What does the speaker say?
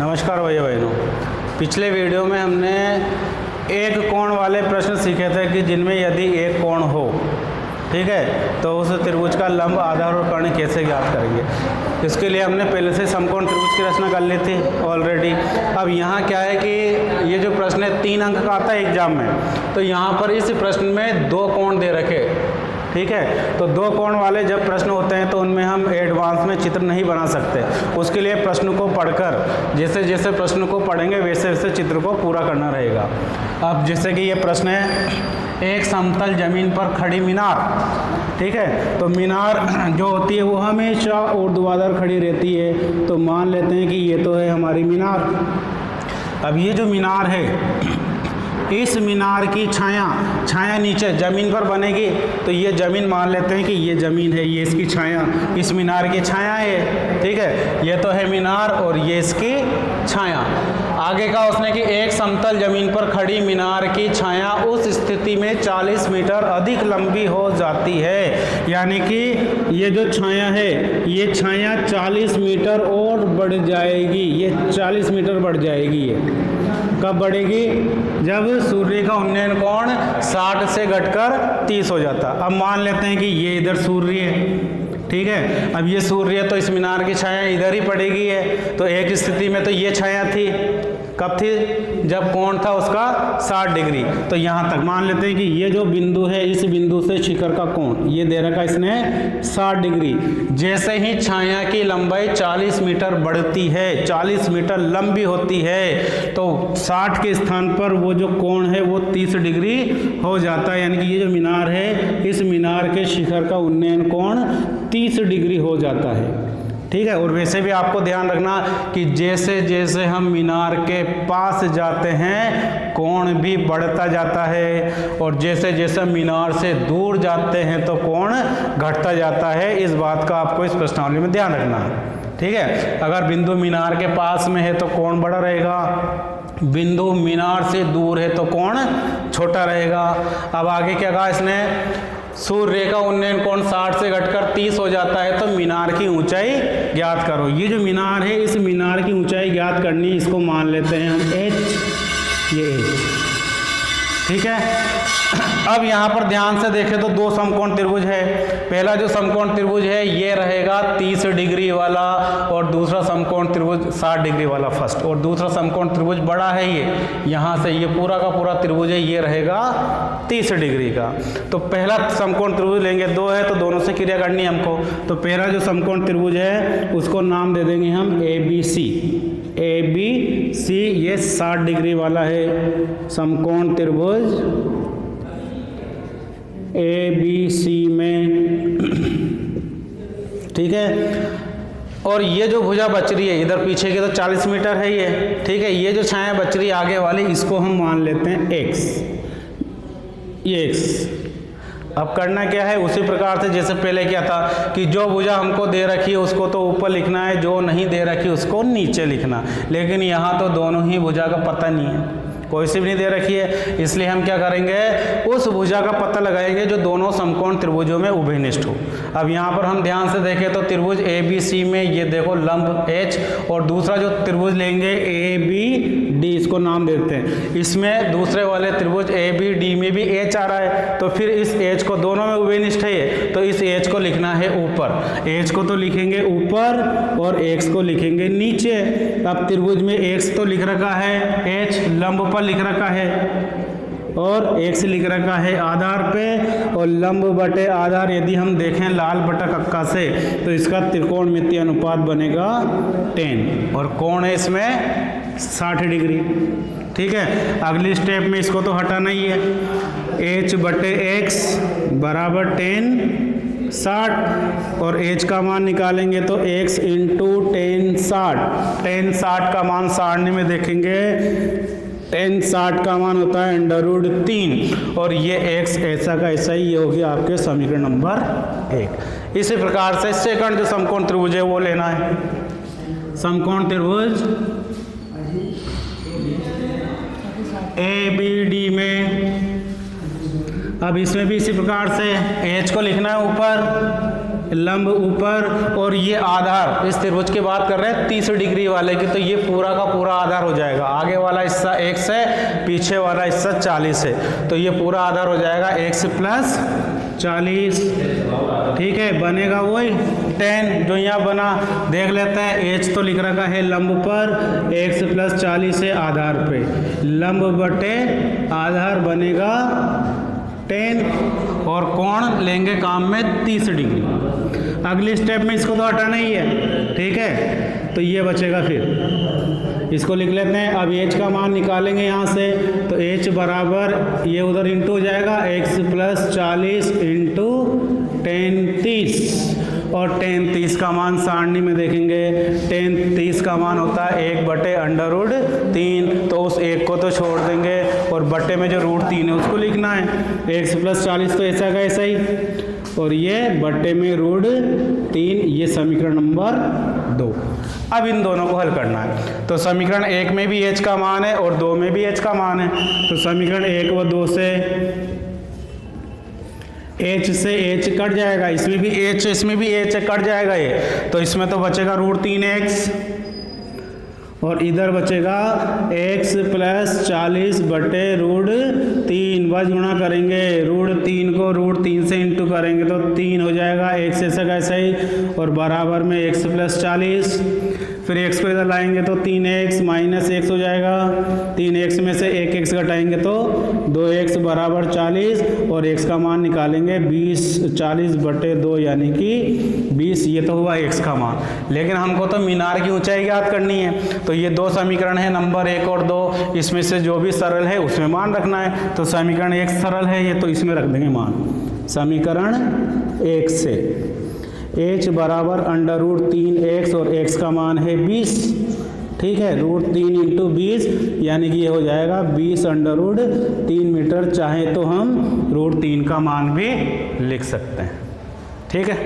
नमस्कार भैया बहनों। पिछले वीडियो में हमने एक कोण वाले प्रश्न सीखे थे कि जिनमें यदि एक कोण हो, ठीक है, तो उस त्रिभुज का लंब, आधार और कर्ण कैसे ज्ञात करेंगे। इसके लिए हमने पहले से समकोण त्रिभुज की रचना कर ली थी ऑलरेडी। अब यहाँ क्या है कि ये जो प्रश्न है 3 अंक का आता है एग्जाम में, तो यहाँ पर इस प्रश्न में 2 कोण दे रखे, ठीक है। तो 2 कोण वाले जब प्रश्न होते हैं तो उनमें हम एडवांस में चित्र नहीं बना सकते। उसके लिए प्रश्न को पढ़कर जैसे जैसे प्रश्न को पढ़ेंगे वैसे वैसे चित्र को पूरा करना रहेगा। अब जैसे कि ये प्रश्न है, एक समतल जमीन पर खड़ी मीनार, ठीक है। तो मीनार जो होती है वो हमेशा ऊर्ध्वाधर खड़ी रहती है। तो मान लेते हैं कि ये तो है हमारी मीनार। अब ये जो मीनार है, इस मीनार की छाया नीचे ज़मीन पर बनेगी। तो ये ज़मीन मान लेते हैं कि ये ज़मीन है, ये इसकी छाया, इस मीनार की छाया है, ठीक है। ये तो है मीनार और ये इसकी छाया। आगे का उसने कि एक समतल ज़मीन पर खड़ी मीनार की छाया उस स्थिति में 40 मीटर अधिक लंबी हो जाती है। यानी कि ये जो छाया है, ये छाया 40 मीटर और बढ़ जाएगी। ये 40 मीटर बढ़ जाएगी। ये कब बढ़ेगी? जब सूर्य का उन्नयन कोण 60 से घटकर 30 हो जाता। अब मान लेते हैं कि ये इधर सूर्य है, ठीक है। अब ये सूर्य है तो इस मीनार की छाया इधर ही पड़ेगी है। तो एक स्थिति में तो ये छाया थी, कब थी? जब कोण था उसका 60 डिग्री। तो यहाँ तक मान लेते हैं कि ये जो बिंदु है, इस बिंदु से शिखर का कोण ये दे रखा इसने 60 डिग्री। जैसे ही छाया की लंबाई 40 मीटर बढ़ती है, 40 मीटर लंबी होती है, तो 60 के स्थान पर वो जो कोण है वो 30 डिग्री हो जाता है। यानी कि ये जो मीनार है, इस मीनार के शिखर का उन्नयन कोण 30 डिग्री हो जाता है, ठीक है। और वैसे भी आपको ध्यान रखना कि जैसे जैसे हम मीनार के पास जाते हैं कोण भी बढ़ता जाता है, और जैसे जैसे मीनार से दूर जाते हैं तो कोण घटता जाता है। इस बात का आपको इस प्रश्नावली में ध्यान रखना है, ठीक है। अगर बिंदु मीनार के पास में है तो कोण बड़ा रहेगा, बिंदु मीनार से दूर है तो कोण छोटा रहेगा। अब आगे क्या कहा इसने? सूर्य का उन्नयन कोण 60 से घटकर 30 हो जाता है तो मीनार की ऊंचाई ज्ञात करो। ये जो मीनार है, इस मीनार की ऊंचाई ज्ञात करनी, इसको मान लेते हैं हम h, ये h, ठीक है। अब यहाँ पर ध्यान से देखें तो 2 समकोण त्रिभुज है। पहला जो समकोण त्रिभुज है ये रहेगा 30 डिग्री वाला, और दूसरा समकोण त्रिभुज 60 डिग्री वाला फर्स्ट, और दूसरा समकोण त्रिभुज बड़ा है ये, यहाँ से ये पूरा का पूरा त्रिभुज है, ये रहेगा 30 डिग्री का। तो पहला समकोण त्रिभुज लेंगे, 2 है तो दोनों से क्रिया करनी है हमको। तो पहला जो समकोण त्रिभुज है उसको नाम दे देंगे हम ABC। ABC ये 60 डिग्री वाला है समकोण त्रिभुज ABC में, ठीक है। और ये जो भुजा बच रही है इधर पीछे की तो 40 मीटर है ये, ठीक है। ये जो छाया बच रही है आगे वाली, इसको हम मान लेते हैं x, ये x। अब करना क्या है? उसी प्रकार से जैसे पहले क्या था कि जो भुजा हमको दे रखी है उसको तो ऊपर लिखना है, जो नहीं दे रखी उसको नीचे लिखना। लेकिन यहाँ तो दोनों ही भुजा का पता नहीं है, कोई सी भी नहीं दे रखी है, इसलिए हम क्या करेंगे? उस भुजा का पता लगाएंगे जो दोनों समकोण त्रिभुजों में उभयनिष्ठ हो। अब यहाँ पर हम ध्यान से देखें तो त्रिभुज ABC में ये देखो लंब H, और दूसरा जो त्रिभुज लेंगे ABD, इसको नाम देते हैं। इसमें दूसरे वाले त्रिभुज ABD में भी H आ रहा है, तो फिर इस H को, दोनों में उभयनिष्ठ है तो इस H को लिखना है ऊपर। H को तो लिखेंगे ऊपर और X को लिखेंगे नीचे। अब त्रिभुज में X तो लिख रखा है, H लंब लिख रखा है, और x लिख रखा है आधार पे, और लंब बटे आधार यदि हम देखें लाल बटा कक्का से तो इसका त्रिकोणमितीय अनुपात बनेगा 10, और कोण है इसमें 60 डिग्री, ठीक है। अगली स्टेप में इसको तो हटाना ही है। h बटे x बराबर 10 60, और h का मान निकालेंगे तो x इंटू 10 60 का मान सारणी में देखेंगे 10 60 का मान होता है √3, और ये x ऐसा का ऐसा ही, ये हो गया आपके समीकरण नंबर 1। इसी प्रकार से सेकंड जो समकोण त्रिभुज है वो लेना है। समकोण त्रिभुज ABD में, अब इसमें भी इसी प्रकार से H को लिखना है ऊपर, लंब ऊपर और ये आधार, इस त्रिभुज की बात कर रहे हैं 30 डिग्री वाले की, तो ये पूरा का पूरा आधार हो जाएगा। आगे वाला हिस्सा x है, पीछे वाला हिस्सा 40 है, तो ये पूरा आधार हो जाएगा x प्लस 40। ठीक है, बनेगा वही 10 जो यहाँ बना। देख लेते हैं, h तो लिख रखा है लंब पर, x प्लस 40 है आधार पे, लंब बटे आधार बनेगा 10 और कोण लेंगे काम में 30 डिग्री। अगली स्टेप में इसको तो हटाना ही है। ठीक है, तो ये बचेगा, फिर इसको लिख लेते हैं। अब h का मान निकालेंगे यहाँ से, तो h बराबर ये उधर इंटू हो जाएगा x प्लस 40 इंटू 10 30, और 10 30 का मान सारणी में देखेंगे, 10 30 का मान होता है 1/√3, तो उस 1 को तो छोड़ देंगे और बट्टे में जो √3 है उसको लिखना है। x प्लस 40 तो ऐसा का ऐसा ही, और ये बट्टे में √3, ये समीकरण नंबर 2। अब इन दोनों को हल करना है, तो समीकरण 1 में भी h का मान है और 2 में भी h का मान है, तो समीकरण 1 व 2 से h कट जाएगा, इसमें भी h, इसमें भी h कट जाएगा ये, तो इसमें तो बचेगा √3x और इधर बचेगा x प्लस 40 बटे √3, बस गुणा करेंगे, √3 को √3 से इंटू करेंगे तो 3 हो जाएगा, x ऐसा कैसा ही, और बराबर में x प्लस 40, फिर x को इधर लाएंगे तो 3x माइनस x हो जाएगा, 3x में से 1x घटाएंगे तो 2x बराबर 40, और x का मान निकालेंगे 40 बटे 2 यानी कि 20, ये तो हुआ x का मान। लेकिन हमको तो मीनार की ऊंचाई ज्ञात करनी है, तो ये 2 समीकरण है, नंबर 1 और 2, इसमें से जो भी सरल है उसमें मान रखना है, तो समीकरण 1 सरल है ये, तो इसमें रख देंगे मान। समीकरण 1 से h बराबर √3x और x का मान है 20। ठीक है, √3 इंटू 20 यानी कि ये हो जाएगा 20√3 मीटर, चाहे तो हम √3 का मान भी लिख सकते हैं। ठीक है।